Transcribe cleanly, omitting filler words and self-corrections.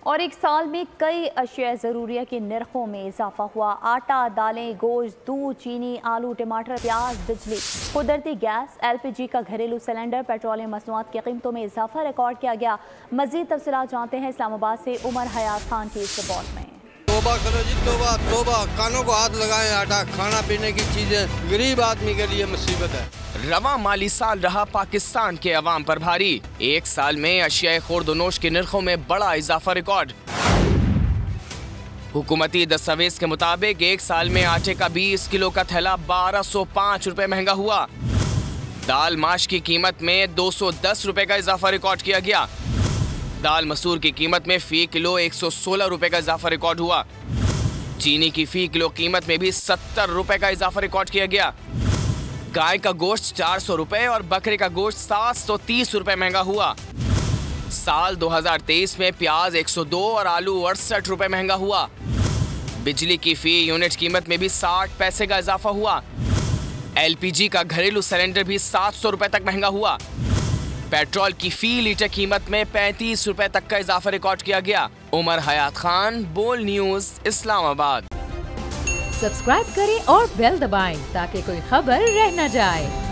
और एक साल में कई अशिया ज़रूरिया के नरखों में इजाफा हुआ। आटा, दालें, गोश्त, दूध, चीनी, आलू, टमाटर, प्याज, बिजली, कुदरती गैस, LPG का घरेलू सिलेंडर, पेट्रोलियम मसनूआत की कीमतों में इजाफा रिकॉर्ड किया गया। मजीद तफसीलात जानते हैं इस्लामाबाद से उमर हयात खान की इस रिपोर्ट में। तोबा करो जी, तोबा तोबा, कानों को हाथ लगाएं। आटा, खाना पीने की चीजें गरीब आदमी के लिए मुसीबत है। रवां माली साल रहा पाकिस्तान के अवाम पर भारी। एक साल में अशिया खुर्द-ओ-नोश के नरखों में बड़ा इजाफा रिकॉर्ड। हुकूमती दस्तावेज के मुताबिक एक साल में आटे का 20 किलो का थैला 1205 रुपए महंगा हुआ। दाल माश की कीमत में 210 रुपए का इजाफा रिकॉर्ड किया गया। दाल मसूर की कीमत में फी किलो 116 रुपए का इजाफा रिकॉर्ड हुआ। चीनी की फी किलो कीमत में भी 70 रुपए का इजाफा रिकॉर्ड किया गया। गाय का गोश्त 400 रुपए और बकरे का गोश्त 730 रुपए महंगा हुआ। साल 2023 में प्याज 102 और आलू 68 रुपए महंगा हुआ। बिजली की फी यूनिट कीमत में भी 60 पैसे का इजाफा हुआ। LPG का घरेलू सिलेंडर भी 700 रुपए तक महंगा हुआ। पेट्रोल की फी लीटर कीमत में 35 रुपए तक का इजाफा रिकॉर्ड किया गया। उमर हयात खान, बोल न्यूज, इस्लामाबाद। सब्सक्राइब करें और बेल दबाएं ताकि कोई खबर रह न जाए।